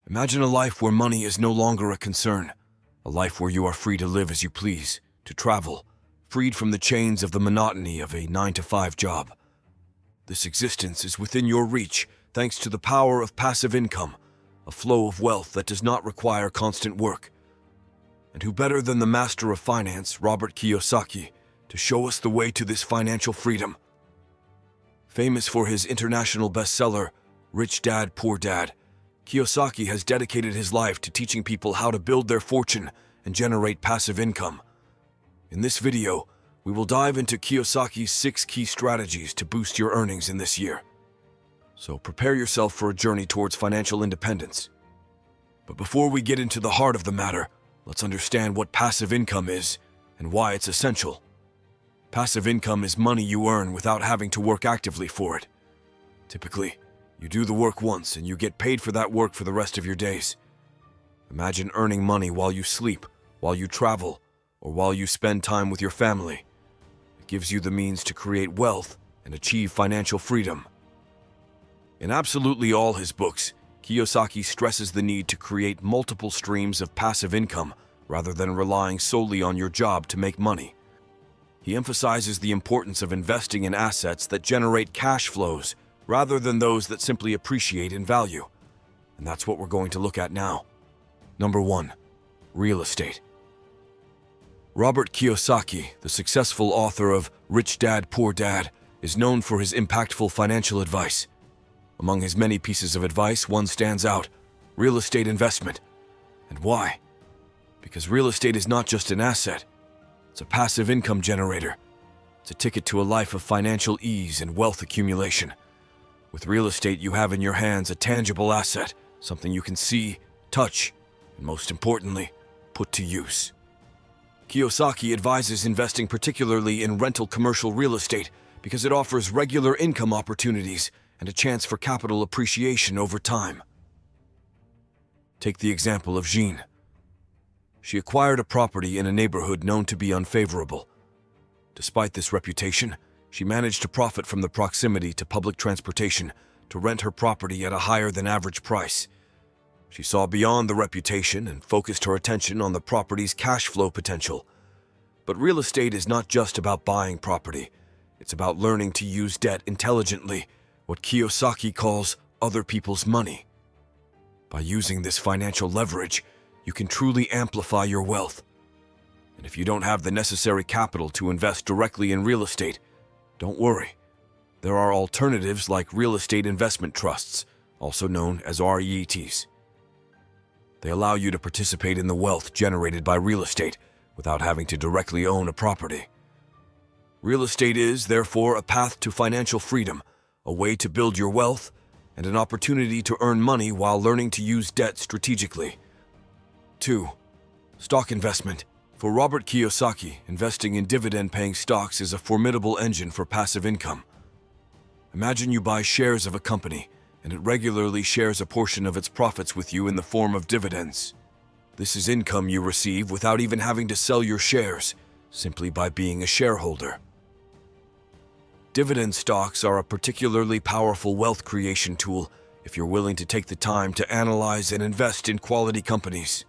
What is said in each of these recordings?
Imagine a life where money is no longer a concern, a life where you are free to live as you please, to travel, freed from the chains of the monotony of a 9-to-5 job. This existence is within your reach thanks to the power of passive income, a flow of wealth that does not require constant work. And who better than the master of finance, Robert Kiyosaki, to show us the way to this financial freedom? Famous for his international bestseller, Rich Dad, Poor Dad, Kiyosaki has dedicated his life to teaching people how to build their fortune and generate passive income. In this video, we will dive into Kiyosaki's 6 key strategies to boost your earnings in this year. So prepare yourself for a journey towards financial independence. But before we get into the heart of the matter, let's understand what passive income is and why it's essential. Passive income is money you earn without having to work actively for it. Typically, you do the work once and you get paid for that work for the rest of your days. Imagine earning money while you sleep, while you travel, or while you spend time with your family. It gives you the means to create wealth and achieve financial freedom. In absolutely all his books, Kiyosaki stresses the need to create multiple streams of passive income rather than relying solely on your job to make money. He emphasizes the importance of investing in assets that generate cash flows rather than those that simply appreciate in value. And that's what we're going to look at now. Number 1. Real estate. Robert Kiyosaki, the successful author of Rich Dad, Poor Dad, is known for his impactful financial advice. Among his many pieces of advice, one stands out: real estate investment. And why? Because real estate is not just an asset. It's a passive income generator. It's a ticket to a life of financial ease and wealth accumulation. With real estate, you have in your hands a tangible asset, something you can see, touch, and most importantly, put to use. Kiyosaki advises investing particularly in rental commercial real estate because it offers regular income opportunities and a chance for capital appreciation over time. Take the example of Jean. She acquired a property in a neighborhood known to be unfavorable. Despite this reputation, she managed to profit from the proximity to public transportation to rent her property at a higher than average price. She saw beyond the reputation and focused her attention on the property's cash flow potential. But real estate is not just about buying property. It's about learning to use debt intelligently, what Kiyosaki calls other people's money. By using this financial leverage, you can truly amplify your wealth. And if you don't have the necessary capital to invest directly in real estate, don't worry. There are alternatives like real estate investment trusts, also known as REITs. They allow you to participate in the wealth generated by real estate without having to directly own a property. Real estate is, therefore, a path to financial freedom, a way to build your wealth, and an opportunity to earn money while learning to use debt strategically. 2. Stock investment. For Robert Kiyosaki, investing in dividend-paying stocks is a formidable engine for passive income. Imagine you buy shares of a company, and it regularly shares a portion of its profits with you in the form of dividends. This is income you receive without even having to sell your shares, simply by being a shareholder. Dividend stocks are a particularly powerful wealth creation tool if you're willing to take the time to analyze and invest in quality companies.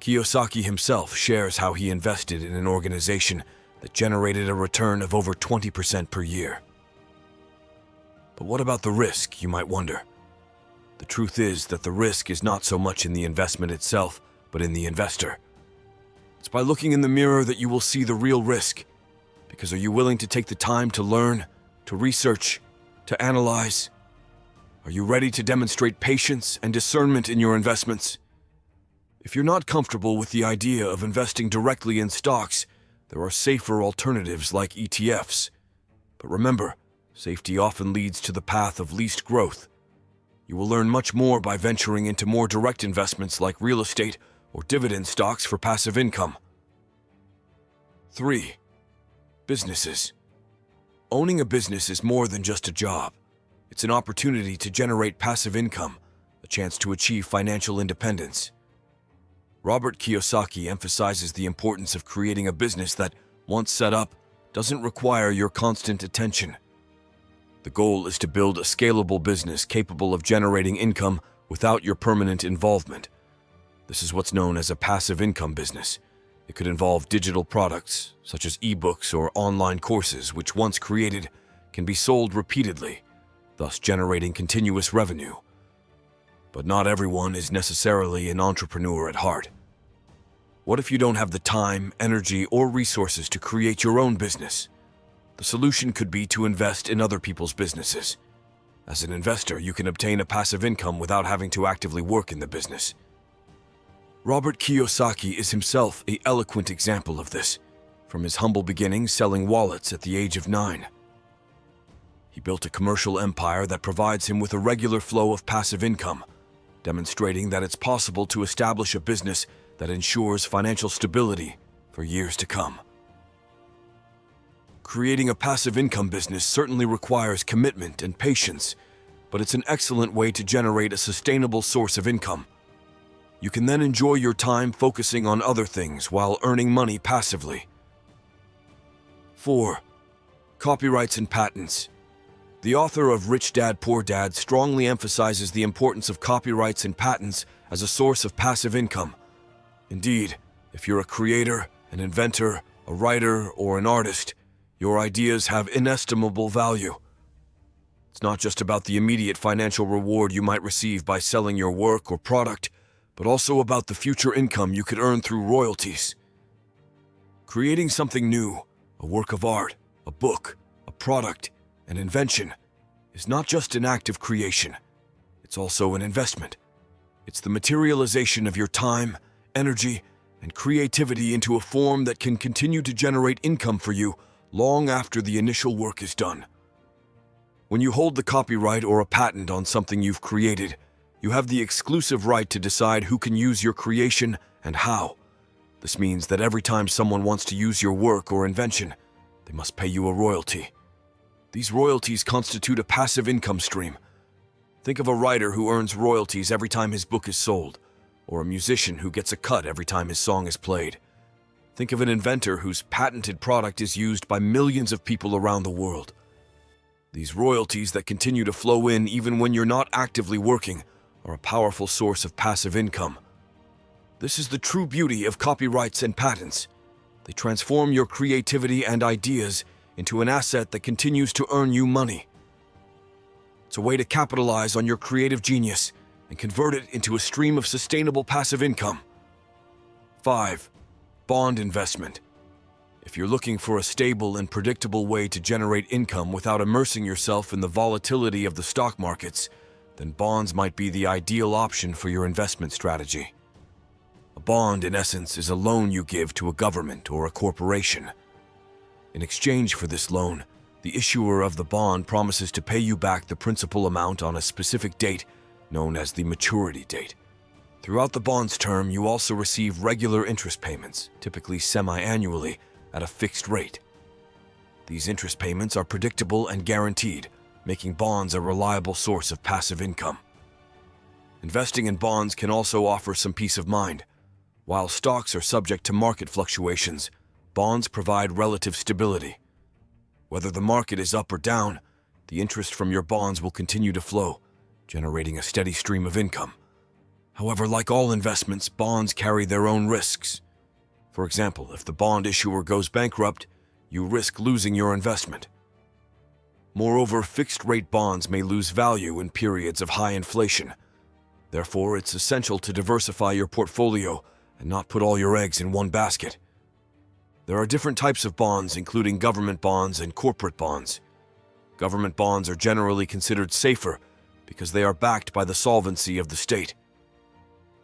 Kiyosaki himself shares how he invested in an organization that generated a return of over 20% per year. But what about the risk, you might wonder? The truth is that the risk is not so much in the investment itself, but in the investor. It's by looking in the mirror that you will see the real risk. Because are you willing to take the time to learn, to research, to analyze? Are you ready to demonstrate patience and discernment in your investments? If you're not comfortable with the idea of investing directly in stocks, there are safer alternatives like ETFs. But remember, safety often leads to the path of least growth. You will learn much more by venturing into more direct investments like real estate or dividend stocks for passive income. 3. Businesses. Owning a business is more than just a job. It's an opportunity to generate passive income, a chance to achieve financial independence. Robert Kiyosaki emphasizes the importance of creating a business that, once set up, doesn't require your constant attention. The goal is to build a scalable business capable of generating income without your permanent involvement. This is what's known as a passive income business. It could involve digital products, such as ebooks or online courses, which once created, can be sold repeatedly, thus generating continuous revenue. But not everyone is necessarily an entrepreneur at heart. What if you don't have the time, energy, or resources to create your own business? The solution could be to invest in other people's businesses. As an investor, you can obtain a passive income without having to actively work in the business. Robert Kiyosaki is himself an eloquent example of this, from his humble beginnings selling wallets at the age of 9. He built a commercial empire that provides him with a regular flow of passive income, demonstrating that it's possible to establish a business that ensures financial stability for years to come. Creating a passive income business certainly requires commitment and patience, but it's an excellent way to generate a sustainable source of income. You can then enjoy your time focusing on other things while earning money passively. 4. Copyrights and patents. The author of Rich Dad Poor Dad strongly emphasizes the importance of copyrights and patents as a source of passive income. Indeed, if you're a creator, an inventor, a writer, or an artist, your ideas have inestimable value. It's not just about the immediate financial reward you might receive by selling your work or product, but also about the future income you could earn through royalties. Creating something new, a work of art, a book, a product, an invention, is not just an act of creation. It's also an investment. It's the materialization of your time, energy, and creativity into a form that can continue to generate income for you long after the initial work is done. When you hold the copyright or a patent on something you've created, you have the exclusive right to decide who can use your creation and how. This means that every time someone wants to use your work or invention, they must pay you a royalty. These royalties constitute a passive income stream. Think of a writer who earns royalties every time his book is sold, or a musician who gets a cut every time his song is played. Think of an inventor whose patented product is used by millions of people around the world. These royalties that continue to flow in even when you're not actively working are a powerful source of passive income. This is the true beauty of copyrights and patents. They transform your creativity and ideas into an asset that continues to earn you money. It's a way to capitalize on your creative genius and convert it into a stream of sustainable passive income. 5. Bond investment. If you're looking for a stable and predictable way to generate income without immersing yourself in the volatility of the stock markets, then bonds might be the ideal option for your investment strategy. A bond, in essence, is a loan you give to a government or a corporation. In exchange for this loan, the issuer of the bond promises to pay you back the principal amount on a specific date, known as the maturity date. Throughout the bond's term, you also receive regular interest payments, typically semi-annually, at a fixed rate. These interest payments are predictable and guaranteed, making bonds a reliable source of passive income. Investing in bonds can also offer some peace of mind. While stocks are subject to market fluctuations, bonds provide relative stability. Whether the market is up or down, the interest from your bonds will continue to flow, generating a steady stream of income. However, like all investments, bonds carry their own risks. For example, if the bond issuer goes bankrupt, you risk losing your investment. Moreover, fixed-rate bonds may lose value in periods of high inflation. Therefore, it's essential to diversify your portfolio and not put all your eggs in one basket. There are different types of bonds, including government bonds and corporate bonds. Government bonds are generally considered safer because they are backed by the solvency of the state.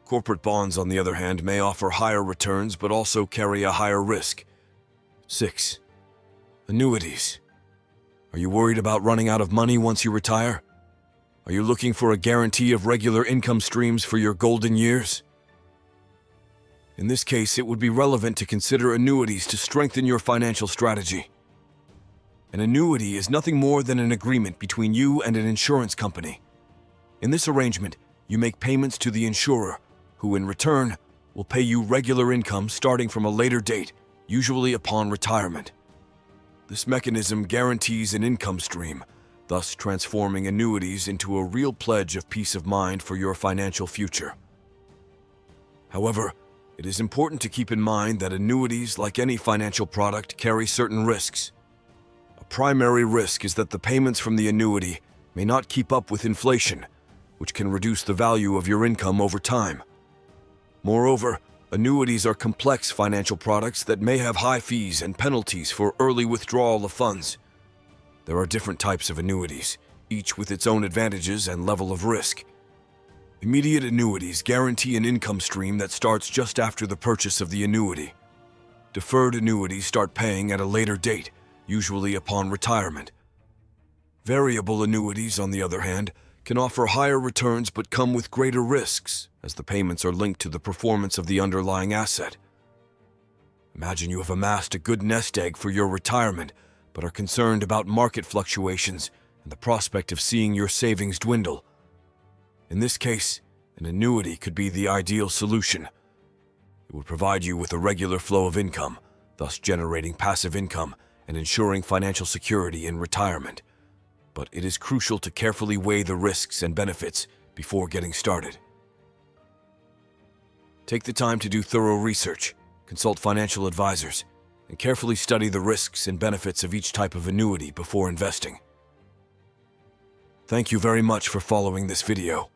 Corporate bonds, on the other hand, may offer higher returns but also carry a higher risk. 6. Annuities. Are you worried about running out of money once you retire? Are you looking for a guarantee of regular income streams for your golden years? In this case, it would be relevant to consider annuities to strengthen your financial strategy. An annuity is nothing more than an agreement between you and an insurance company. In this arrangement, you make payments to the insurer, who in return will pay you regular income starting from a later date, usually upon retirement. This mechanism guarantees an income stream thus transforming annuities into a real pledge of peace of mind for your financial future. However, it is important to keep in mind that annuities, like any financial product, carry certain risks. A primary risk is that the payments from the annuity may not keep up with inflation, which can reduce the value of your income over time. Moreover, annuities are complex financial products that may have high fees and penalties for early withdrawal of funds. There are different types of annuities, each with its own advantages and level of risk. Immediate annuities guarantee an income stream that starts just after the purchase of the annuity. Deferred annuities start paying at a later date, usually upon retirement. Variable annuities, on the other hand, can offer higher returns but come with greater risks, as the payments are linked to the performance of the underlying asset. Imagine you have amassed a good nest egg for your retirement, but are concerned about market fluctuations and the prospect of seeing your savings dwindle. In this case, an annuity could be the ideal solution. It would provide you with a regular flow of income, thus generating passive income and ensuring financial security in retirement. But it is crucial to carefully weigh the risks and benefits before getting started. Take the time to do thorough research, consult financial advisors, and carefully study the risks and benefits of each type of annuity before investing. Thank you very much for following this video.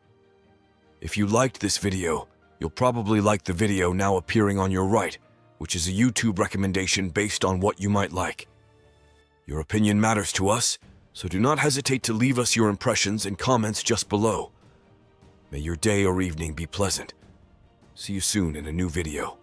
If you liked this video, you'll probably like the video now appearing on your right, which is a YouTube recommendation based on what you might like. Your opinion matters to us, so do not hesitate to leave us your impressions and comments just below. May your day or evening be pleasant. See you soon in a new video.